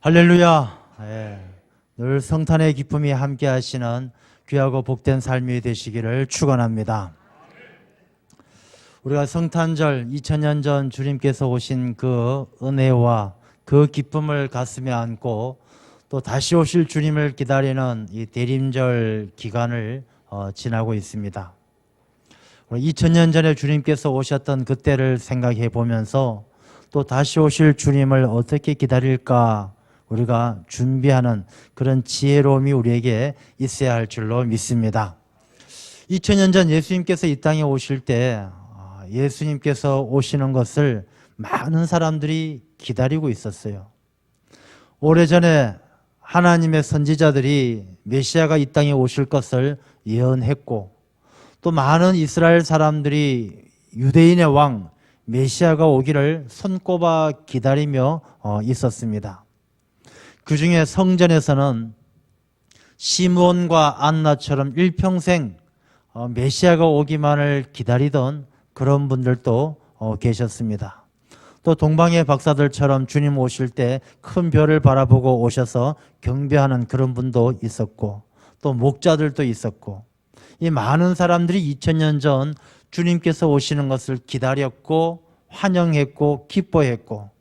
할렐루야. 예. 늘 성탄의 기쁨이 함께 하시는 귀하고 복된 삶이 되시기를 축원합니다. 우리가 성탄절 2000년 전 주님께서 오신 그 은혜와 그 기쁨을 가슴에 안고 또 다시 오실 주님을 기다리는 이 대림절 기간을 지나고 있습니다. 2000년 전에 주님께서 오셨던 그때를 생각해 보면서 또 다시 오실 주님을 어떻게 기다릴까 우리가 준비하는 그런 지혜로움이 우리에게 있어야 할 줄로 믿습니다. 2000년 전 예수님께서 이 땅에 오실 때 예수님께서 오시는 것을 많은 사람들이 기다리고 있었어요. 오래전에 하나님의 선지자들이 메시아가 이 땅에 오실 것을 예언했고 또 많은 이스라엘 사람들이 유대인의 왕 메시아가 오기를 손꼽아 기다리며 있었습니다. 그 중에 성전에서는 시므온과 안나처럼 일평생 메시아가 오기만을 기다리던 그런 분들도 계셨습니다. 또 동방의 박사들처럼 주님 오실 때 큰 별을 바라보고 오셔서 경배하는 그런 분도 있었고 또 목자들도 있었고 이 많은 사람들이 2000년 전 주님께서 오시는 것을 기다렸고 환영했고 기뻐했고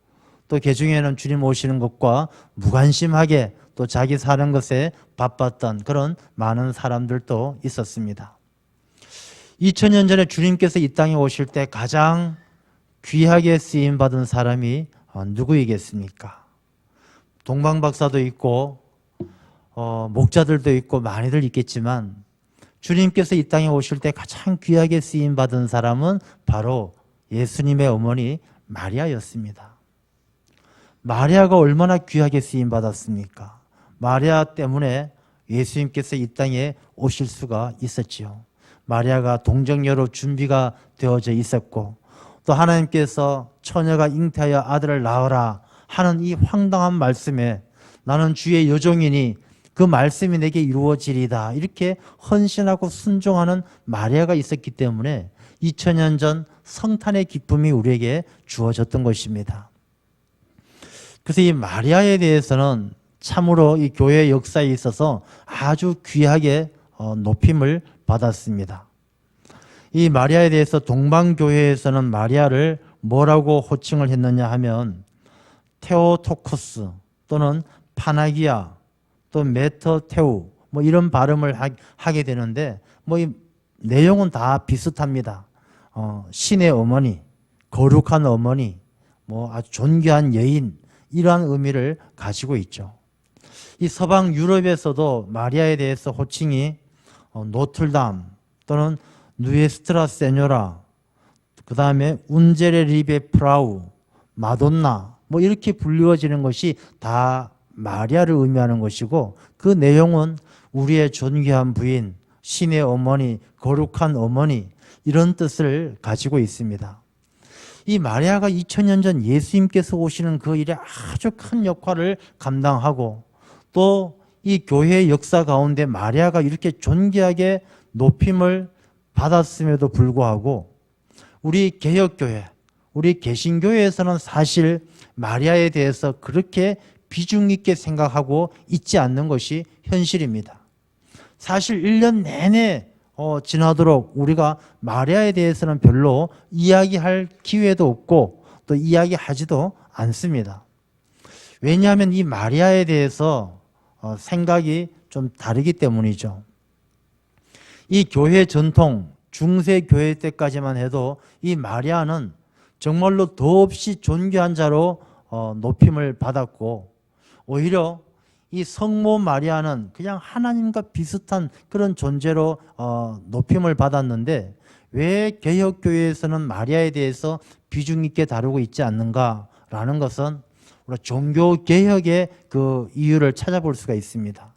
또 그중에는 주님 오시는 것과 무관심하게 또 자기 사는 것에 바빴던 그런 많은 사람들도 있었습니다. 2000년 전에 주님께서 이 땅에 오실 때 가장 귀하게 쓰임받은 사람이 누구이겠습니까? 동방박사도 있고 목자들도 있고 많이들 있겠지만 주님께서 이 땅에 오실 때 가장 귀하게 쓰임받은 사람은 바로 예수님의 어머니 마리아였습니다. 마리아가 얼마나 귀하게 쓰임받았습니까? 마리아 때문에 예수님께서 이 땅에 오실 수가 있었지요. 마리아가 동정녀로 준비가 되어져 있었고 또 하나님께서 처녀가 잉태하여 아들을 낳으라 하는 이 황당한 말씀에 나는 주의 여종이니 그 말씀이 내게 이루어지리다 이렇게 헌신하고 순종하는 마리아가 있었기 때문에 2000년 전 성탄의 기쁨이 우리에게 주어졌던 것입니다. 그래서 이 마리아에 대해서는 참으로 이 교회 역사에 있어서 아주 귀하게 높임을 받았습니다. 이 마리아에 대해서 동방교회에서는 마리아를 뭐라고 호칭을 했느냐 하면 테오토코스 또는 파나기아 또 메터테우 뭐 이런 발음을 하게 되는데 뭐 이 내용은 다 비슷합니다. 신의 어머니, 거룩한 어머니, 뭐 아주 존귀한 여인 이러한 의미를 가지고 있죠. 이 서방 유럽에서도 마리아에 대해서 호칭이 노틀담 또는 누에스트라 세뇨라 그 다음에 운제레 리베 프라우 마돈나 뭐 이렇게 불리워지는 것이 다 마리아를 의미하는 것이고 그 내용은 우리의 존귀한 부인, 신의 어머니, 거룩한 어머니 이런 뜻을 가지고 있습니다. 이 마리아가 2000년 전 예수님께서 오시는 그 일에 아주 큰 역할을 감당하고 또 이 교회의 역사 가운데 마리아가 이렇게 존귀하게 높임을 받았음에도 불구하고 우리 개혁교회, 우리 개신교회에서는 사실 마리아에 대해서 그렇게 비중 있게 생각하고 있지 않는 것이 현실입니다. 사실 1년 내내 지나도록 우리가 마리아에 대해서는 별로 이야기할 기회도 없고 또 이야기하지도 않습니다. 왜냐하면 이 마리아에 대해서 생각이 좀 다르기 때문이죠. 이 교회 전통, 중세 교회 때까지만 해도 이 마리아는 정말로 더없이 존귀한 자로 높임을 받았고 오히려 이 성모 마리아는 그냥 하나님과 비슷한 그런 존재로 높임을 받았는데 왜 개혁교회에서는 마리아에 대해서 비중 있게 다루고 있지 않는가라는 것은 우리 종교개혁의 그 이유를 찾아볼 수가 있습니다.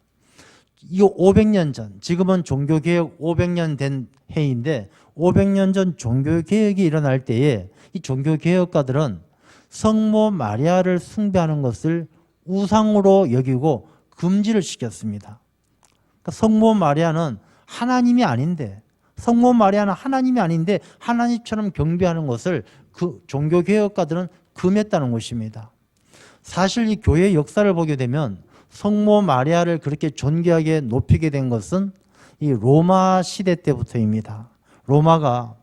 이거 500년 전, 지금은 종교개혁 500년 된 해인데 500년 전 종교개혁이 일어날 때에 이 종교개혁가들은 성모 마리아를 숭배하는 것을 우상으로 여기고 금지를 시켰습니다. 그러니까 성모 마리아는 하나님이 아닌데 성모 마리아는 하나님이 아닌데 하나님처럼 경배하는 것을 그 종교개혁가들은 금했다는 것입니다. 사실 이 교회의 역사를 보게 되면 성모 마리아를 그렇게 존귀하게 높이게 된 것은 이 로마 시대 때부터입니다. 로마가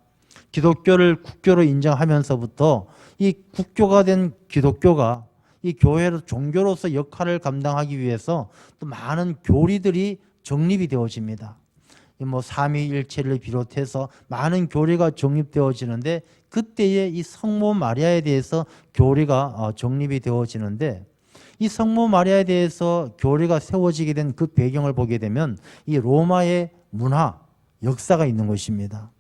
기독교를 국교로 인정하면서부터 이 국교가 된 기독교가 이 교회로 종교로서 역할을 감당하기 위해서 또 많은 교리들이 정립이 되어집니다. 뭐 삼위일체를 비롯해서 많은 교리가 정립되어지는데 그때에 이 성모 마리아에 대해서 교리가 정립이 되어지는데 이 성모 마리아에 대해서 교리가 세워지게 된 그 배경을 보게 되면 이 로마의 문화, 역사가 있는 것입니다.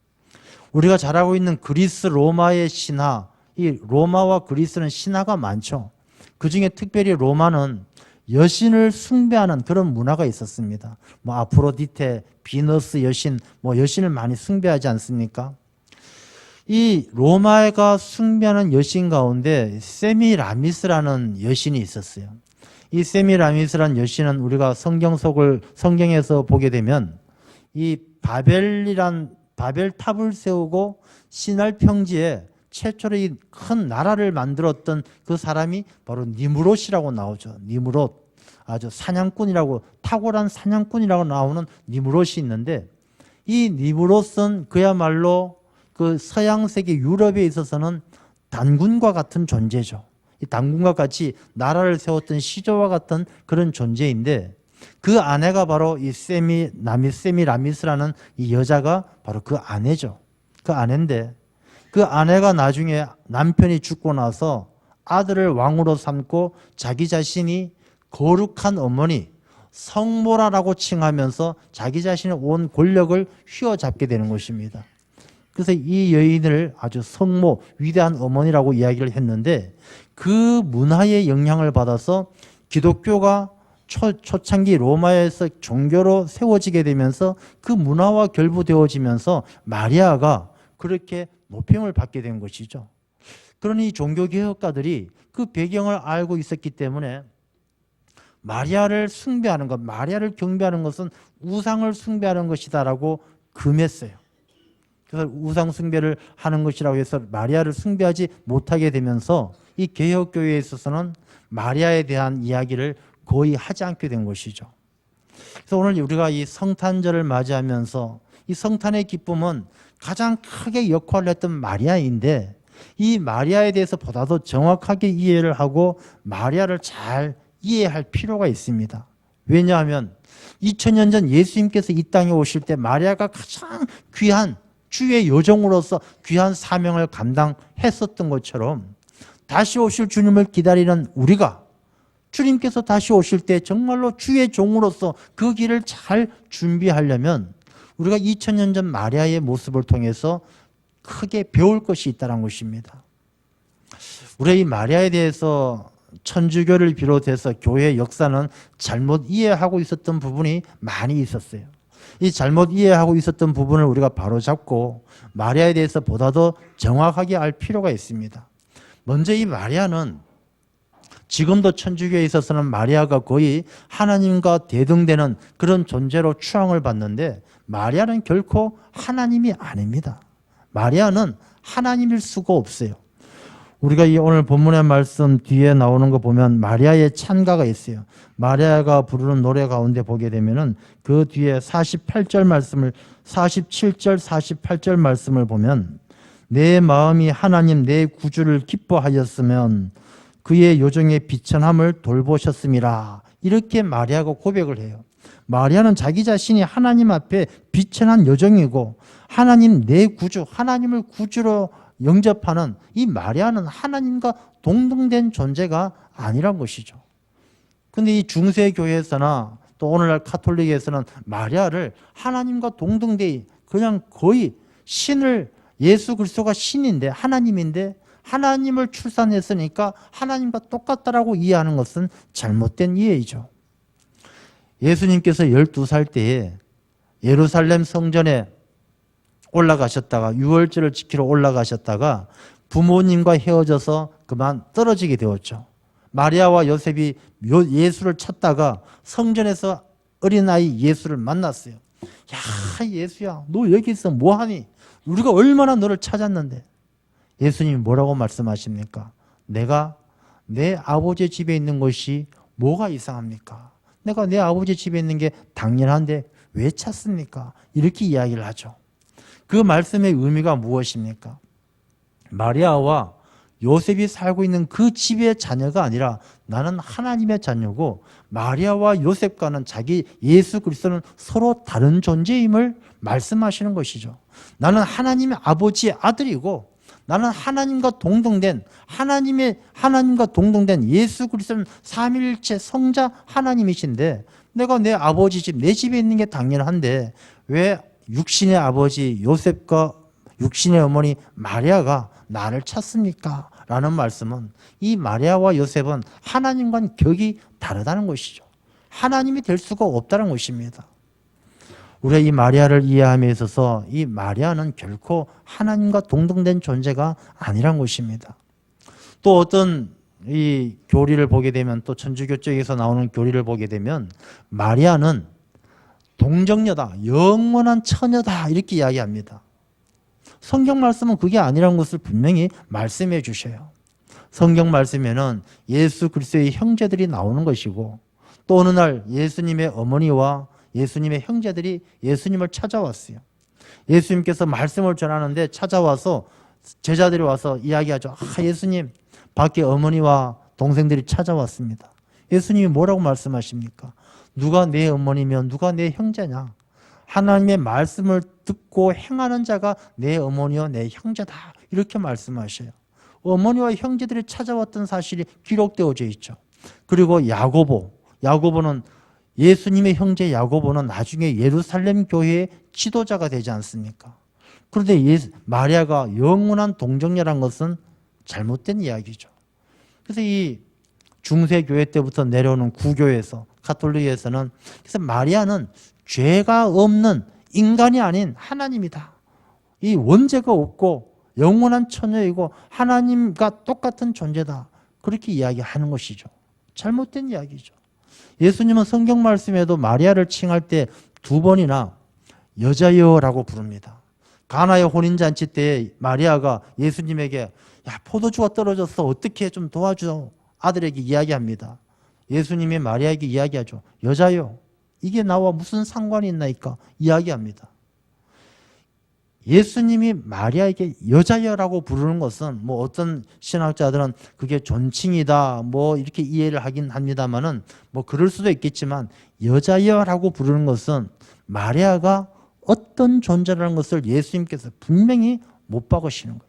우리가 잘 알고 있는 그리스 로마의 신화, 이 로마와 그리스는 신화가 많죠. 그중에 특별히 로마는 여신을 숭배하는 그런 문화가 있었습니다. 뭐 아프로디테, 비너스 여신, 뭐 여신을 많이 숭배하지 않습니까? 이 로마가 숭배하는 여신 가운데 세미라미스라는 여신이 있었어요. 이 세미라미스라는 여신은 우리가 성경에서 보게 되면 이 바벨탑을 세우고 시날 평지에 최초로 이 큰 나라를 만들었던 그 사람이 바로 니무롯이라고 나오죠. 니무롯. 아주 사냥꾼이라고, 탁월한 사냥꾼이라고 나오는 니무롯이 있는데 이 니무롯은 그야말로 그 서양 세계 유럽에 있어서는 단군과 같은 존재죠. 이 단군과 같이 나라를 세웠던 시조와 같은 그런 존재인데 그 아내가 바로 이 세미라미스라는 이 여자가 바로 그 아내죠. 그 아내인데 그 아내가 나중에 남편이 죽고 나서 아들을 왕으로 삼고 자기 자신이 거룩한 어머니, 성모라라고 칭하면서 자기 자신의 온 권력을 휘어잡게 되는 것입니다. 그래서 이 여인을 아주 성모, 위대한 어머니라고 이야기를 했는데 그 문화의 영향을 받아서 기독교가 초창기 로마에서 종교로 세워지게 되면서 그 문화와 결부되어지면서 마리아가 그렇게 높임을 받게 된 것이죠. 그러니 종교개혁가들이 그 배경을 알고 있었기 때문에 마리아를 숭배하는 것, 마리아를 경배하는 것은 우상을 숭배하는 것이다라고 금했어요. 그래서 우상 숭배를 하는 것이라고 해서 마리아를 숭배하지 못하게 되면서 이 개혁교회에 있어서는 마리아에 대한 이야기를 거의 하지 않게 된 것이죠. 그래서 오늘 우리가 이 성탄절을 맞이하면서 이 성탄의 기쁨은 가장 크게 역할을 했던 마리아인데 이 마리아에 대해서 보다 더 정확하게 이해를 하고 마리아를 잘 이해할 필요가 있습니다. 왜냐하면 2000년 전 예수님께서 이 땅에 오실 때 마리아가 가장 귀한 주의 여종으로서 귀한 사명을 감당했었던 것처럼 다시 오실 주님을 기다리는 우리가 주님께서 다시 오실 때 정말로 주의 종으로서 그 길을 잘 준비하려면 우리가 2000년 전 마리아의 모습을 통해서 크게 배울 것이 있다는 것입니다. 우리가 이 마리아에 대해서 천주교를 비롯해서 교회의 역사는 잘못 이해하고 있었던 부분이 많이 있었어요. 이 잘못 이해하고 있었던 부분을 우리가 바로잡고 마리아에 대해서 보다 더 정확하게 알 필요가 있습니다. 먼저 이 마리아는 지금도 천주교에 있어서는 마리아가 거의 하나님과 대등되는 그런 존재로 추앙을 받는데 마리아는 결코 하나님이 아닙니다. 마리아는 하나님일 수가 없어요. 우리가 이 오늘 본문의 말씀 뒤에 나오는 거 보면 마리아의 찬가가 있어요. 마리아가 부르는 노래 가운데 보게 되면은 그 뒤에 47절 말씀을 보면 내 마음이 하나님 내 구주를 기뻐하였으면 그의 요정의 비천함을 돌보셨음이라. 이렇게 마리아가 고백을 해요. 마리아는 자기 자신이 하나님 앞에 비천한 여정이고 하나님 내 구주, 하나님을 구주로 영접하는 이 마리아는 하나님과 동등된 존재가 아니란 것이죠. 그런데 이 중세교회에서나 또 오늘날 카톨릭에서는 마리아를 하나님과 동등되이 그냥 거의 신을 예수 그리스도가 신인데 하나님인데 하나님을 출산했으니까 하나님과 똑같다라고 이해하는 것은 잘못된 이해이죠. 예수님께서 12살 때에 예루살렘 성전에 올라가셨다가 유월절을 지키러 올라가셨다가 부모님과 헤어져서 그만 떨어지게 되었죠. 마리아와 요셉이 예수를 찾다가 성전에서 어린아이 예수를 만났어요. 야, 예수야, 너 여기서 뭐하니? 우리가 얼마나 너를 찾았는데. 예수님이 뭐라고 말씀하십니까? 내가 내 아버지 집에 있는 것이 뭐가 이상합니까? 내가 내 아버지 집에 있는 게 당연한데 왜 찾습니까? 이렇게 이야기를 하죠. 그 말씀의 의미가 무엇입니까? 마리아와 요셉이 살고 있는 그 집의 자녀가 아니라 나는 하나님의 자녀고 마리아와 요셉과는 자기 예수 그리스도는 서로 다른 존재임을 말씀하시는 것이죠. 나는 하나님의 아버지의 아들이고 나는 하나님과 동등된 예수 그리스도는 삼위일체 성자 하나님이신데 내가 내 아버지 집, 내 집에 있는 게 당연한데 왜 육신의 아버지 요셉과 육신의 어머니 마리아가 나를 찾습니까? 라는 말씀은 이 마리아와 요셉은 하나님과는 격이 다르다는 것이죠. 하나님이 될 수가 없다는 것입니다. 우리가 이 마리아를 이해함에 있어서 이 마리아는 결코 하나님과 동등된 존재가 아니란 것입니다. 또 어떤 이 교리를 보게 되면 또 천주교 쪽에서 나오는 교리를 보게 되면 마리아는 동정녀다, 영원한 처녀다 이렇게 이야기합니다. 성경 말씀은 그게 아니라는 것을 분명히 말씀해 주셔요. 성경 말씀에는 예수 그리스도의 형제들이 나오는 것이고 또 어느 날 예수님의 어머니와 예수님의 형제들이 예수님을 찾아왔어요. 예수님께서 말씀을 전하는데 찾아와서 제자들이 와서 이야기하죠. 예수님, 밖에 어머니와 동생들이 찾아왔습니다. 예수님이 뭐라고 말씀하십니까? 누가 내 어머니면 누가 내 형제냐? 하나님의 말씀을 듣고 행하는 자가 내 어머니와 내 형제다. 이렇게 말씀하셔요. 어머니와 형제들이 찾아왔던 사실이 기록되어져 있죠. 그리고 야고보는 예수님의 형제 야고보는 나중에 예루살렘 교회의 지도자가 되지 않습니까? 그런데 마리아가 영원한 동정녀란 것은 잘못된 이야기죠. 그래서 이 중세교회 때부터 내려오는 구교에서 가톨릭에서는 그래서 마리아는 죄가 없는 인간이 아닌 하나님이다. 이 원죄가 없고 영원한 처녀이고 하나님과 똑같은 존재다. 그렇게 이야기하는 것이죠. 잘못된 이야기죠. 예수님은 성경 말씀에도 마리아를 칭할 때 2번이나 여자여라고 부릅니다. 가나의 혼인잔치 때 마리아가 예수님에게 포도주가 떨어졌어. 어떻게 좀 도와줘. 아들에게 이야기합니다. 예수님이 마리아에게 이야기하죠. 여자여. 이게 나와 무슨 상관이 있나이까? 이야기합니다. 예수님이 마리아에게 여자여라고 부르는 것은 뭐 어떤 신학자들은 그게 존칭이다 뭐 이렇게 이해를 하긴 합니다만은 뭐 그럴 수도 있겠지만 여자여라고 부르는 것은 마리아가 어떤 존재라는 것을 예수님께서 분명히 못 박으시는 거예요.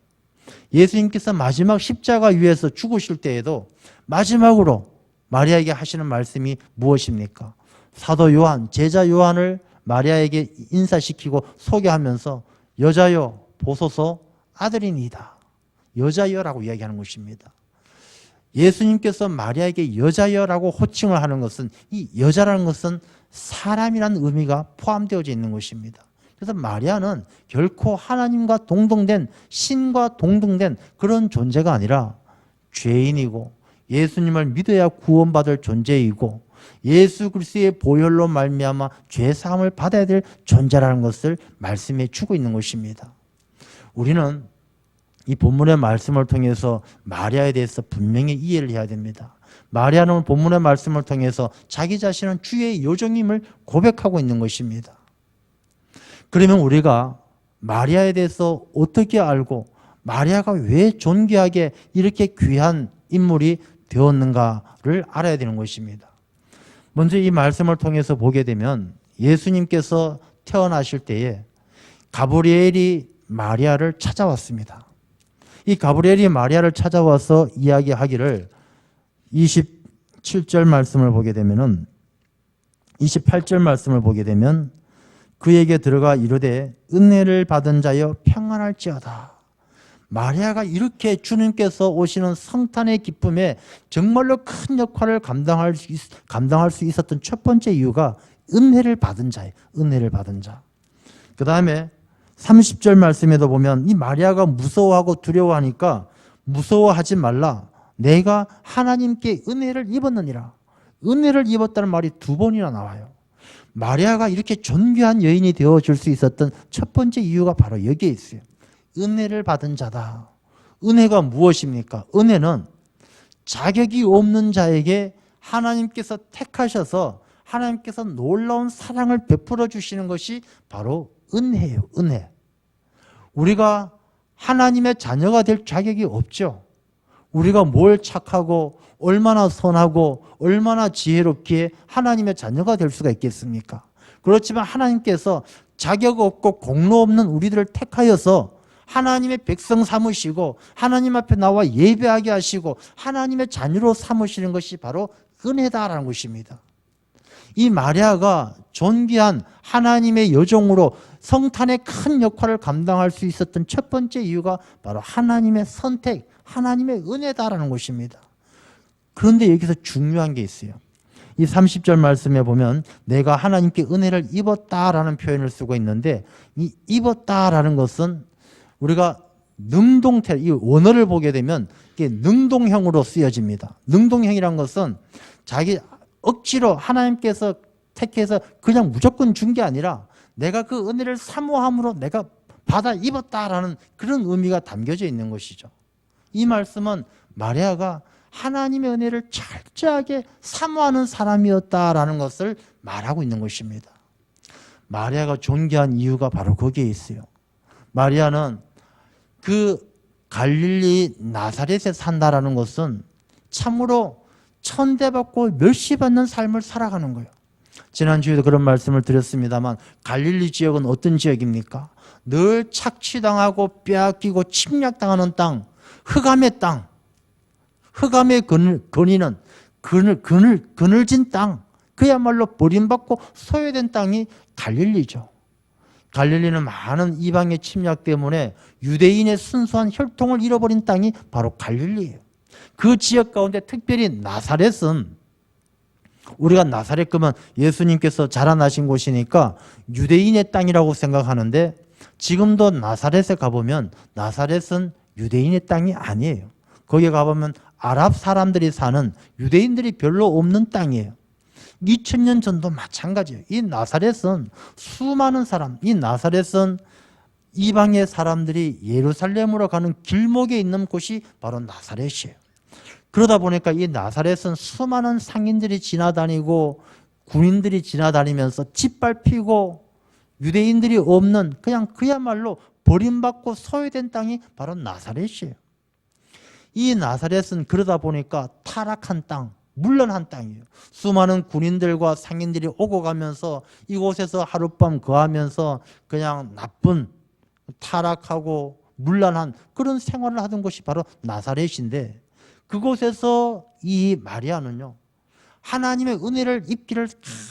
예수님께서 마지막 십자가 위에서 죽으실 때에도 마지막으로 마리아에게 하시는 말씀이 무엇입니까? 사도 요한, 제자 요한을 마리아에게 인사시키고 소개하면서 여자여 보소서 아들이니이다. 여자여라고 이야기하는 것입니다. 예수님께서 마리아에게 여자여라고 호칭을 하는 것은 이 여자라는 것은 사람이라는 의미가 포함되어져 있는 것입니다. 그래서 마리아는 결코 하나님과 동등된 신과 동등된 그런 존재가 아니라 죄인이고 예수님을 믿어야 구원받을 존재이고 예수 그리스도의 보혈로 말미암아 죄 사함을 받아야 될 존재라는 것을 말씀해 주고 있는 것입니다. 우리는 이 본문의 말씀을 통해서 마리아에 대해서 분명히 이해를 해야 됩니다. 마리아는 본문의 말씀을 통해서 자기 자신은 주의 여종임을 고백하고 있는 것입니다. 그러면 우리가 마리아에 대해서 어떻게 알고 마리아가 왜 존귀하게 이렇게 귀한 인물이 되었는가를 알아야 되는 것입니다. 먼저 이 말씀을 통해서 보게 되면 예수님께서 태어나실 때에 가브리엘이 마리아를 찾아왔습니다. 이 가브리엘이 마리아를 찾아와서 이야기하기를 27절 말씀을 보게 되면은 28절 말씀을 보게 되면 그에게 들어가 이르되 은혜를 받은 자여 평안할지어다. 마리아가 이렇게 주님께서 오시는 성탄의 기쁨에 정말로 큰 역할을 감당할 수 있었던 첫 번째 이유가 은혜를 받은 자예요. 은혜를 받은 자. 그 다음에 30절 말씀에도 보면 이 마리아가 무서워하고 두려워하니까 무서워하지 말라. 내가 하나님께 은혜를 입었느니라. 은혜를 입었다는 말이 2번이나 나와요. 마리아가 이렇게 존귀한 여인이 되어줄 수 있었던 첫 번째 이유가 바로 여기에 있어요. 은혜를 받은 자다. 은혜가 무엇입니까? 은혜는 자격이 없는 자에게 하나님께서 택하셔서 하나님께서 놀라운 사랑을 베풀어 주시는 것이 바로 은혜예요. 은혜. 우리가 하나님의 자녀가 될 자격이 없죠. 우리가 뭘 착하고 얼마나 선하고 얼마나 지혜롭기에 하나님의 자녀가 될 수가 있겠습니까? 그렇지만 하나님께서 자격 없고 공로 없는 우리들을 택하여서 하나님의 백성 삼으시고 하나님 앞에 나와 예배하게 하시고 하나님의 자녀로 삼으시는 것이 바로 은혜다라는 것입니다. 이 마리아가 존귀한 하나님의 여종으로 성탄의 큰 역할을 감당할 수 있었던 첫 번째 이유가 바로 하나님의 선택, 하나님의 은혜다라는 것입니다. 그런데 여기서 중요한 게 있어요. 이 30절 말씀에 보면 내가 하나님께 은혜를 입었다라는 표현을 쓰고 있는데 이 입었다라는 것은 우리가 능동태, 이 원어를 보게 되면 이게 능동형으로 쓰여집니다. 능동형이란 것은 자기 억지로 하나님께서 택해서 그냥 무조건 준 게 아니라 내가 그 은혜를 사모함으로 내가 받아 입었다라는 그런 의미가 담겨져 있는 것이죠. 이 말씀은 마리아가 하나님의 은혜를 철저하게 사모하는 사람이었다라는 것을 말하고 있는 것입니다. 마리아가 존귀한 이유가 바로 거기에 있어요. 마리아는 그 갈릴리 나사렛에 산다라는 것은 참으로 천대받고 멸시받는 삶을 살아가는 거예요. 지난주에도 그런 말씀을 드렸습니다만 갈릴리 지역은 어떤 지역입니까? 늘 착취당하고 빼앗기고 침략당하는 땅, 흑암의 땅, 흑암의 근이는 그늘진 땅, 그야말로 버림받고 소외된 땅이 갈릴리죠. 갈릴리는 많은 이방의 침략 때문에 유대인의 순수한 혈통을 잃어버린 땅이 바로 갈릴리예요. 그 지역 가운데 특별히 나사렛은 우리가 나사렛 그러면 예수님께서 자라나신 곳이니까 유대인의 땅이라고 생각하는데 지금도 나사렛에 가보면 나사렛은 유대인의 땅이 아니에요. 거기에 가보면 아랍 사람들이 사는 유대인들이 별로 없는 땅이에요. 2000년 전도 마찬가지예요. 이 나사렛은 수많은 사람, 이 나사렛은 이방의 사람들이 예루살렘으로 가는 길목에 있는 곳이 바로 나사렛이에요. 그러다 보니까 이 나사렛은 수많은 상인들이 지나다니고 군인들이 지나다니면서 짓밟히고 유대인들이 없는 그냥 그야말로 버림받고 소외된 땅이 바로 나사렛이에요. 이 나사렛은 그러다 보니까 타락한 땅, 물러난 땅이에요. 수많은 군인들과 상인들이 오고 가면서 이곳에서 하룻밤 거하면서 그냥 나쁜 타락하고 물러난 그런 생활을 하던 곳이 바로 나사렛인데 그곳에서 이 마리아는요 하나님의 은혜를 입기를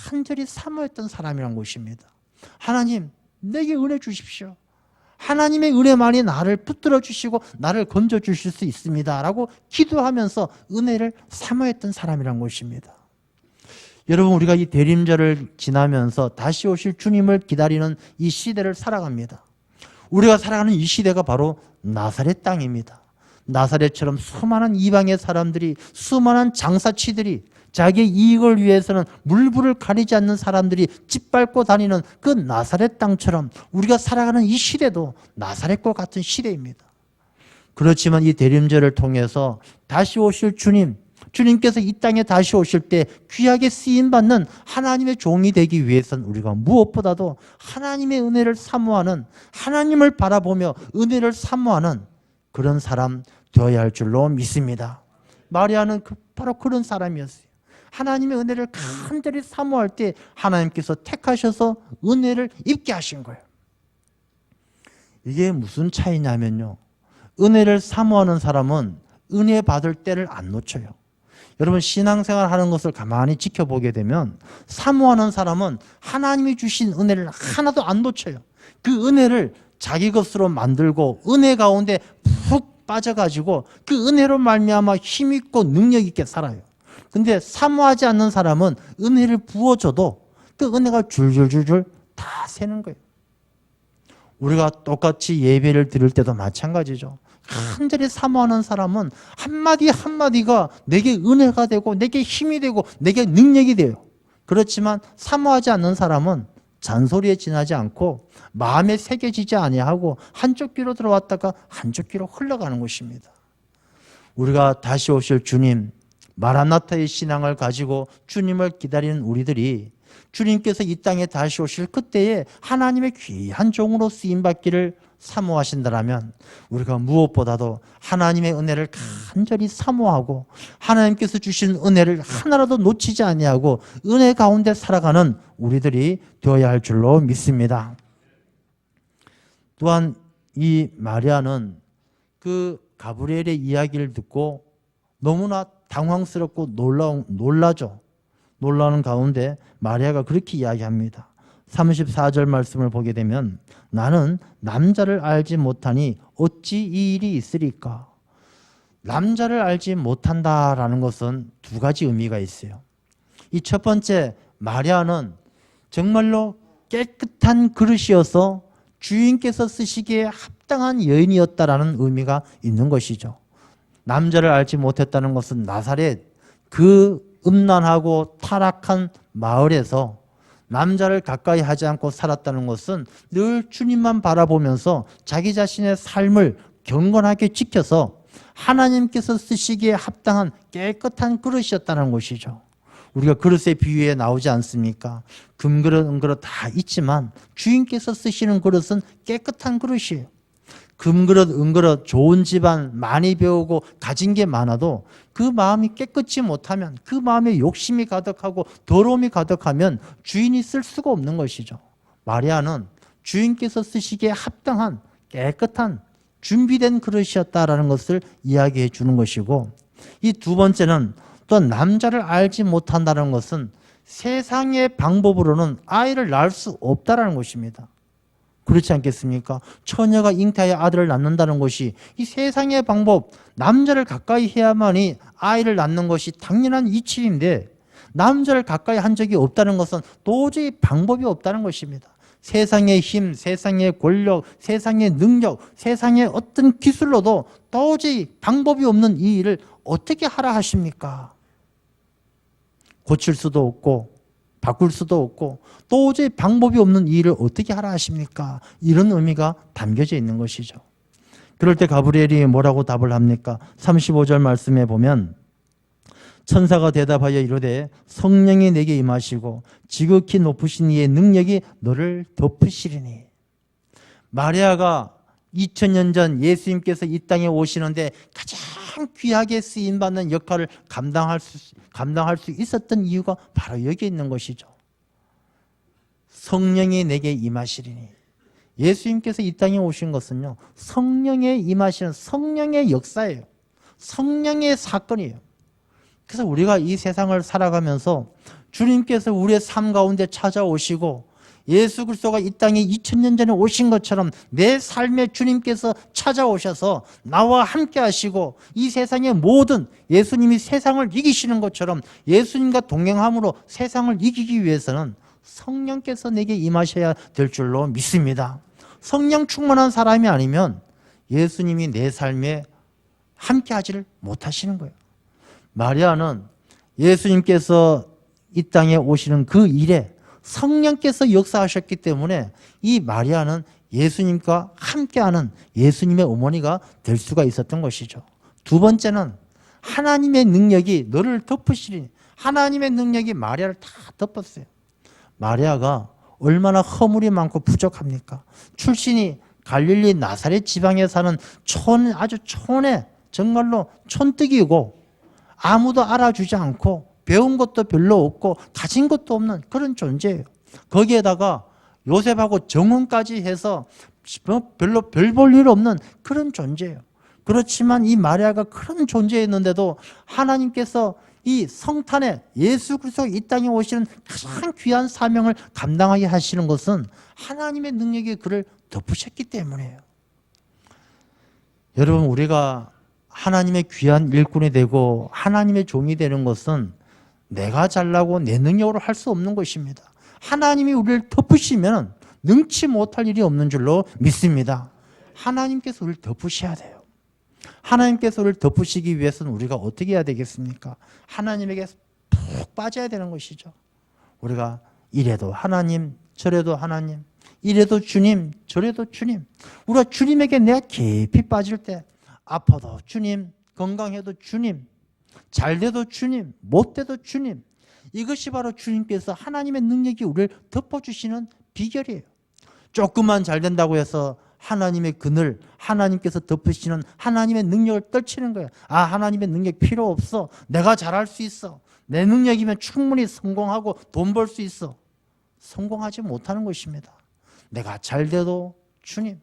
간절히 사모했던 사람이란 것입니다. 하나님 내게 은혜 주십시오. 하나님의 은혜만이 나를 붙들어 주시고 나를 건져 주실 수 있습니다 라고 기도하면서 은혜를 사모했던 사람이란 것입니다. 여러분 우리가 이 대림절을 지나면서 다시 오실 주님을 기다리는 이 시대를 살아갑니다. 우리가 살아가는 이 시대가 바로 나사렛 땅입니다. 나사렛처럼 수많은 이방의 사람들이 수많은 장사치들이 자기의 이익을 위해서는 물불을 가리지 않는 사람들이 짓밟고 다니는 그 나사렛 땅처럼 우리가 살아가는 이 시대도 나사렛과 같은 시대입니다. 그렇지만 이 대림절을 통해서 다시 오실 주님께서 이 땅에 다시 오실 때 귀하게 쓰임받는 하나님의 종이 되기 위해서는 우리가 무엇보다도 하나님의 은혜를 사모하는 하나님을 바라보며 은혜를 사모하는 그런 사람 되어야 할 줄로 믿습니다. 마리아는 바로 그런 사람이었어요. 하나님의 은혜를 간절히 사모할 때 하나님께서 택하셔서 은혜를 입게 하신 거예요. 이게 무슨 차이냐면요. 은혜를 사모하는 사람은 은혜 받을 때를 안 놓쳐요. 여러분 신앙생활 하는 것을 가만히 지켜보게 되면 사모하는 사람은 하나님이 주신 은혜를 하나도 안 놓쳐요. 그 은혜를 자기 것으로 만들고 은혜 가운데 푹 빠져가지고 그 은혜로 말미암아 힘있고 능력있게 살아요. 근데 사모하지 않는 사람은 은혜를 부어줘도 그 은혜가 줄줄줄줄 다 새는 거예요. 우리가 똑같이 예배를 드릴 때도 마찬가지죠. 간절히 사모하는 사람은 한마디 한마디가 내게 은혜가 되고 내게 힘이 되고 내게 능력이 돼요. 그렇지만 사모하지 않는 사람은 잔소리에 지나지 않고 마음에 새겨지지 아니하고 한쪽 귀로 들어왔다가 한쪽 귀로 흘러가는 것입니다. 우리가 다시 오실 주님, 마라나타의 신앙을 가지고 주님을 기다리는 우리들이 주님께서 이 땅에 다시 오실 그때에 하나님의 귀한 종으로 쓰임받기를 사모하신다면 우리가 무엇보다도 하나님의 은혜를 간절히 사모하고 하나님께서 주신 은혜를 하나라도 놓치지 아니하고 은혜 가운데 살아가는 우리들이 되어야 할 줄로 믿습니다. 또한 이 마리아는 그 가브리엘의 이야기를 듣고 너무나 당황스럽고 놀라죠. 놀라는 가운데 마리아가 그렇게 이야기합니다. 34절 말씀을 보게 되면 나는 남자를 알지 못하니 어찌 이 일이 있으리까? 남자를 알지 못한다라는 것은 두 가지 의미가 있어요. 이 첫 번째, 마리아는 정말로 깨끗한 그릇이어서 주인께서 쓰시기에 합당한 여인이었다라는 의미가 있는 것이죠. 남자를 알지 못했다는 것은 나사렛 그 음란하고 타락한 마을에서 남자를 가까이 하지 않고 살았다는 것은 늘 주님만 바라보면서 자기 자신의 삶을 경건하게 지켜서 하나님께서 쓰시기에 합당한 깨끗한 그릇이었다는 것이죠. 우리가 그릇의 비유에 나오지 않습니까? 금그릇, 은그릇 다 있지만 주인께서 쓰시는 그릇은 깨끗한 그릇이에요. 금그릇, 은그릇, 좋은 집안, 많이 배우고 가진 게 많아도 그 마음이 깨끗지 못하면, 그 마음에 욕심이 가득하고 더러움이 가득하면 주인이 쓸 수가 없는 것이죠. 마리아는 주인께서 쓰시기에 합당한 깨끗한 준비된 그릇이었다라는 것을 이야기해 주는 것이고, 이 두 번째는 또 남자를 알지 못한다는 것은 세상의 방법으로는 아이를 낳을 수 없다라는 것입니다. 그렇지 않겠습니까? 처녀가 잉태하여 아들을 낳는다는 것이 이 세상의 방법, 남자를 가까이 해야만이 아이를 낳는 것이 당연한 이치인데 남자를 가까이 한 적이 없다는 것은 도저히 방법이 없다는 것입니다. 세상의 힘, 세상의 권력, 세상의 능력, 세상의 어떤 기술로도 도저히 방법이 없는 이 일을 어떻게 하라 하십니까? 고칠 수도 없고 바꿀 수도 없고 도저히 방법이 없는 이 일을 어떻게 하라 하십니까? 이런 의미가 담겨져 있는 것이죠. 그럴 때 가브리엘이 뭐라고 답을 합니까? 35절 말씀에 보면 천사가 대답하여 이르되 성령이 내게 임하시고 지극히 높으신 이의 능력이 너를 덮으시리니. 마리아가 2000년 전 예수님께서 이 땅에 오시는데 가장 귀하게 쓰임받는 역할을 감당할 수 있었던 이유가 바로 여기에 있는 것이죠. 성령이 내게 임하시리니. 예수님께서 이 땅에 오신 것은요, 성령의 임하시는 성령의 역사예요. 성령의 사건이에요. 그래서 우리가 이 세상을 살아가면서 주님께서 우리의 삶 가운데 찾아오시고 예수 그리스도가 이 땅에 2000년 전에 오신 것처럼 내 삶에 주님께서 찾아오셔서 나와 함께 하시고 이 세상의 모든 예수님이 세상을 이기시는 것처럼 예수님과 동행함으로 세상을 이기기 위해서는 성령께서 내게 임하셔야 될 줄로 믿습니다. 성령 충만한 사람이 아니면 예수님이 내 삶에 함께 하지를 못하시는 거예요. 마리아는 예수님께서 이 땅에 오시는 그 일에 성령께서 역사하셨기 때문에 이 마리아는 예수님과 함께하는 예수님의 어머니가 될 수가 있었던 것이죠. 두 번째는 하나님의 능력이 너를 덮으시리. 하나님의 능력이 마리아를 다 덮었어요. 마리아가 얼마나 허물이 많고 부족합니까? 출신이 갈릴리 나사렛 지방에 사는 아주 촌에 정말로 촌뜨기고 아무도 알아주지 않고 배운 것도 별로 없고 가진 것도 없는 그런 존재예요. 거기에다가 요셉하고 정혼까지 해서 별로 별 볼 일 없는 그런 존재예요. 그렇지만 이 마리아가 그런 존재였는데도 하나님께서 이 성탄에 예수 그리스도가 이 땅에 오시는 가장 귀한 사명을 감당하게 하시는 것은 하나님의 능력이 그를 덮으셨기 때문이에요. 여러분, 우리가 하나님의 귀한 일꾼이 되고 하나님의 종이 되는 것은 내가 잘나고 내 능력으로 할 수 없는 것입니다. 하나님이 우리를 덮으시면 능치 못할 일이 없는 줄로 믿습니다. 하나님께서 우리를 덮으셔야 돼요. 하나님께서 우리를 덮으시기 위해서는 우리가 어떻게 해야 되겠습니까? 하나님에게 푹 빠져야 되는 것이죠. 우리가 이래도 하나님, 저래도 하나님, 이래도 주님, 저래도 주님. 우리가 주님에게 내가 깊이 빠질 때 아파도 주님, 건강해도 주님, 잘 돼도 주님, 못 돼도 주님. 이것이 바로 주님께서 하나님의 능력이 우리를 덮어주시는 비결이에요. 조금만 잘 된다고 해서 하나님의 그늘, 하나님께서 덮으시는 하나님의 능력을 떨치는 거예요. 아, 하나님의 능력 필요 없어. 내가 잘할 수 있어. 내 능력이면 충분히 성공하고 돈 벌 수 있어. 성공하지 못하는 것입니다. 내가 잘 돼도 주님,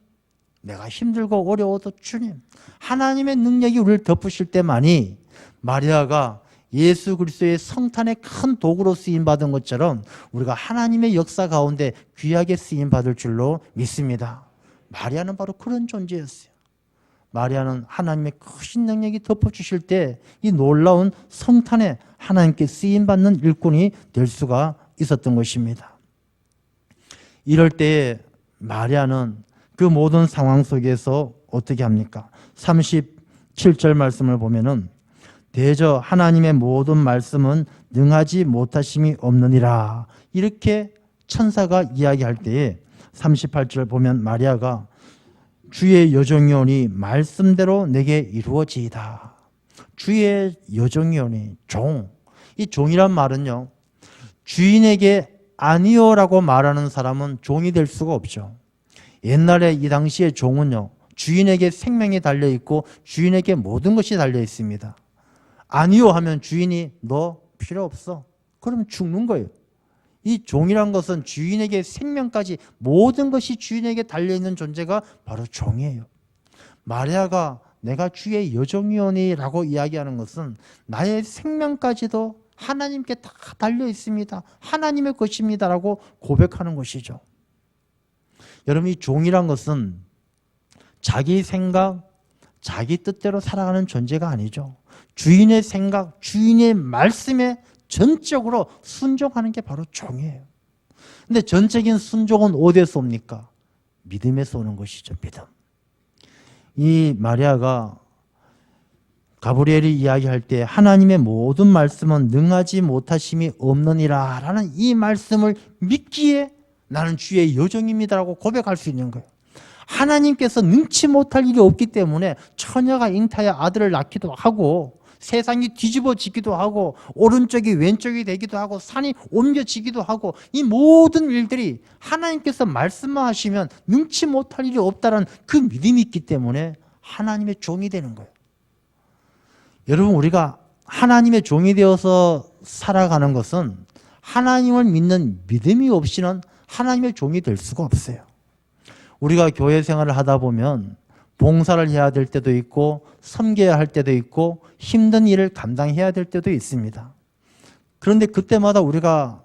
내가 힘들고 어려워도 주님. 하나님의 능력이 우리를 덮으실 때만이 마리아가 예수 그리스도의 성탄의 큰 도구로 쓰임받은 것처럼 우리가 하나님의 역사 가운데 귀하게 쓰임받을 줄로 믿습니다. 마리아는 바로 그런 존재였어요. 마리아는 하나님의 크신 능력이 덮어주실 때 이 놀라운 성탄에 하나님께 쓰임받는 일꾼이 될 수가 있었던 것입니다. 이럴 때에 마리아는 그 모든 상황 속에서 어떻게 합니까? 37절 말씀을 보면은 대저 하나님의 모든 말씀은 능하지 못하심이 없느니라. 이렇게 천사가 이야기할 때에 38절 보면 마리아가 주의 여종이오니 말씀대로 내게 이루어지이다. 주의 여종이오니 종. 이 종이란 말은요, 주인에게 아니요라고 말하는 사람은 종이 될 수가 없죠. 옛날에 이 당시에 종은요, 주인에게 생명이 달려있고 주인에게 모든 것이 달려있습니다. 아니요 하면 주인이 너 필요 없어. 그러면 죽는 거예요. 이 종이란 것은 주인에게 생명까지 모든 것이 주인에게 달려있는 존재가 바로 종이에요. 마리아가 내가 주의 여종이오니 라고 이야기하는 것은 나의 생명까지도 하나님께 다 달려있습니다. 하나님의 것입니다 라고 고백하는 것이죠. 여러분, 이 종이란 것은 자기 생각, 자기 뜻대로 살아가는 존재가 아니죠. 주인의 생각, 주인의 말씀에 전적으로 순종하는 게 바로 종이에요. 근데 전적인 순종은 어디에서 옵니까? 믿음에서 오는 것이죠. 믿음. 이 마리아가 가브리엘이 이야기할 때 하나님의 모든 말씀은 능하지 못하심이 없느니라 라는 이 말씀을 믿기에 나는 주의 여종입니다라고 고백할 수 있는 거예요. 하나님께서 능치 못할 일이 없기 때문에 처녀가 잉타해 아들을 낳기도 하고 세상이 뒤집어지기도 하고 오른쪽이 왼쪽이 되기도 하고 산이 옮겨지기도 하고 이 모든 일들이 하나님께서 말씀만 하시면 능치 못할 일이 없다는 그 믿음이 있기 때문에 하나님의 종이 되는 거예요. 여러분, 우리가 하나님의 종이 되어서 살아가는 것은 하나님을 믿는 믿음이 없이는 하나님의 종이 될 수가 없어요. 우리가 교회 생활을 하다 보면 봉사를 해야 될 때도 있고 섬겨야 할 때도 있고 힘든 일을 감당해야 될 때도 있습니다. 그런데 그때마다 우리가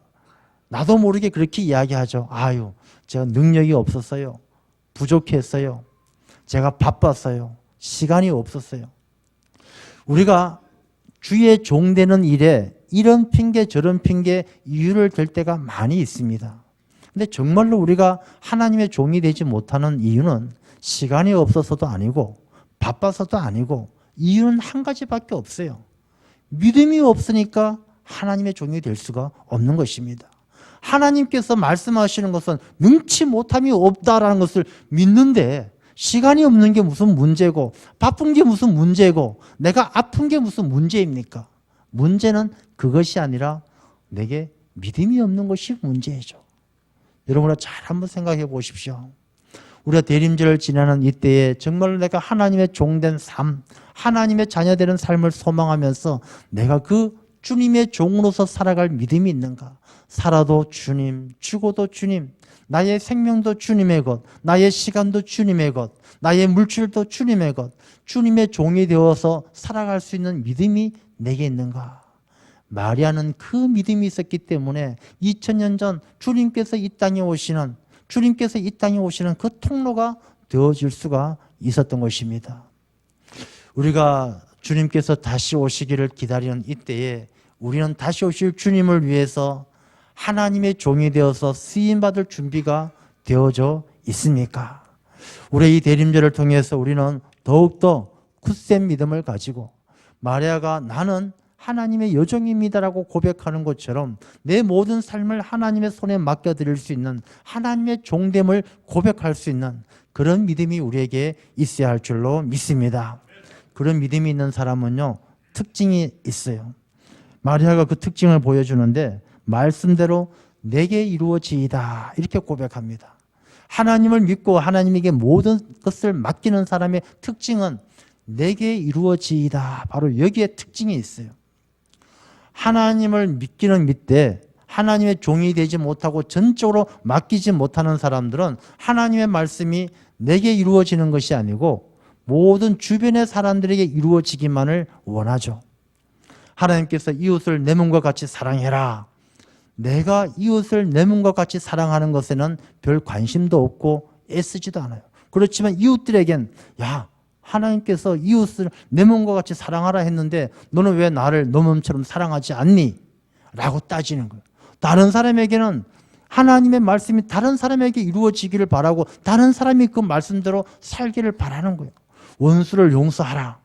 나도 모르게 그렇게 이야기하죠. 아유, 제가 능력이 없었어요. 부족했어요. 제가 바빴어요. 시간이 없었어요. 우리가 주의 종 되는 일에 이런 핑계 저런 핑계 이유를 댈 때가 많이 있습니다. 근데 정말로 우리가 하나님의 종이 되지 못하는 이유는 시간이 없어서도 아니고 바빠서도 아니고 이유는 한 가지밖에 없어요. 믿음이 없으니까 하나님의 종이 될 수가 없는 것입니다. 하나님께서 말씀하시는 것은 능치 못함이 없다라는 것을 믿는데 시간이 없는 게 무슨 문제고 바쁜 게 무슨 문제고 내가 아픈 게 무슨 문제입니까? 문제는 그것이 아니라 내게 믿음이 없는 것이 문제죠. 여러분, 잘 한번 생각해 보십시오. 우리가 대림절을 지나는 이때에 정말로 내가 하나님의 종된 삶, 하나님의 자녀되는 삶을 소망하면서 내가 그 주님의 종으로서 살아갈 믿음이 있는가? 살아도 주님, 죽어도 주님, 나의 생명도 주님의 것, 나의 시간도 주님의 것, 나의 물질도 주님의 것, 주님의 종이 되어서 살아갈 수 있는 믿음이 내게 있는가? 마리아는 그 믿음이 있었기 때문에 2000년 전 주님께서 이 땅에 오시는 그 통로가 되어질 수가 있었던 것입니다. 우리가 주님께서 다시 오시기를 기다리는 이때에 우리는 다시 오실 주님을 위해서 하나님의 종이 되어서 쓰임받을 준비가 되어져 있습니까? 우리 이 대림절을 통해서 우리는 더욱더 굳센 믿음을 가지고 마리아가 나는 하나님의 여종입니다라고 고백하는 것처럼 내 모든 삶을 하나님의 손에 맡겨드릴 수 있는 하나님의 종됨을 고백할 수 있는 그런 믿음이 우리에게 있어야 할 줄로 믿습니다. 그런 믿음이 있는 사람은요, 특징이 있어요. 마리아가 그 특징을 보여주는데 말씀대로 내게 이루어지이다 이렇게 고백합니다. 하나님을 믿고 하나님에게 모든 것을 맡기는 사람의 특징은 내게 이루어지이다. 바로 여기에 특징이 있어요. 하나님을 믿기는 믿되 하나님의 종이 되지 못하고 전적으로 맡기지 못하는 사람들은 하나님의 말씀이 내게 이루어지는 것이 아니고 모든 주변의 사람들에게 이루어지기만을 원하죠. 하나님께서 이웃을 내 몸과 같이 사랑해라. 내가 이웃을 내 몸과 같이 사랑하는 것에는 별 관심도 없고 애쓰지도 않아요. 그렇지만 이웃들에겐 야, 하나님께서 이웃을 내 몸과 같이 사랑하라 했는데 너는 왜 나를 너 몸처럼 사랑하지 않니? 라고 따지는 거예요. 다른 사람에게는 하나님의 말씀이 다른 사람에게 이루어지기를 바라고 다른 사람이 그 말씀대로 살기를 바라는 거예요. 원수를 용서하라.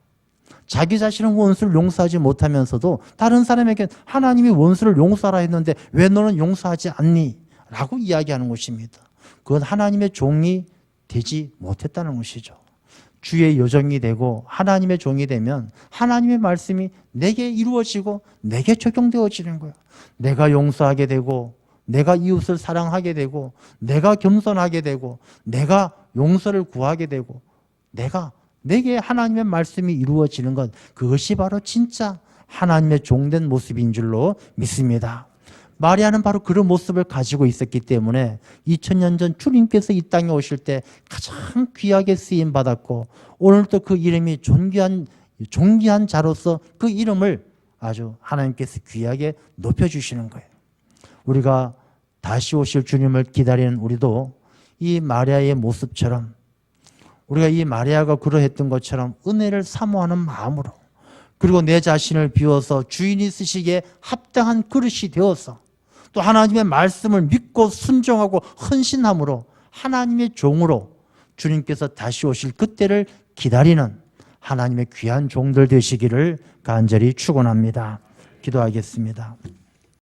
자기 자신은 원수를 용서하지 못하면서도 다른 사람에게 하나님이 원수를 용서하라 했는데 왜 너는 용서하지 않니? 라고 이야기하는 것입니다. 그건 하나님의 종이 되지 못했다는 것이죠. 주의 요정이 되고 하나님의 종이 되면 하나님의 말씀이 내게 이루어지고 내게 적용되어지는 거예요. 내가 용서하게 되고 내가 이웃을 사랑하게 되고 내가 겸손하게 되고 내가 용서를 구하게 되고 내게 하나님의 말씀이 이루어지는 것, 그것이 바로 진짜 하나님의 종된 모습인 줄로 믿습니다. 마리아는 바로 그런 모습을 가지고 있었기 때문에 2000년 전 주님께서 이 땅에 오실 때 가장 귀하게 쓰임 받았고 오늘도 그 이름이 존귀한 자로서 그 이름을 아주 하나님께서 귀하게 높여주시는 거예요. 우리가 다시 오실 주님을 기다리는 우리도 이 마리아의 모습처럼 우리가 이 마리아가 그러했던 것처럼 은혜를 사모하는 마음으로 그리고 내 자신을 비워서 주인이 쓰시기에 합당한 그릇이 되어서 또 하나님의 말씀을 믿고 순종하고 헌신함으로 하나님의 종으로 주님께서 다시 오실 그때를 기다리는 하나님의 귀한 종들 되시기를 간절히 축원합니다. 기도하겠습니다.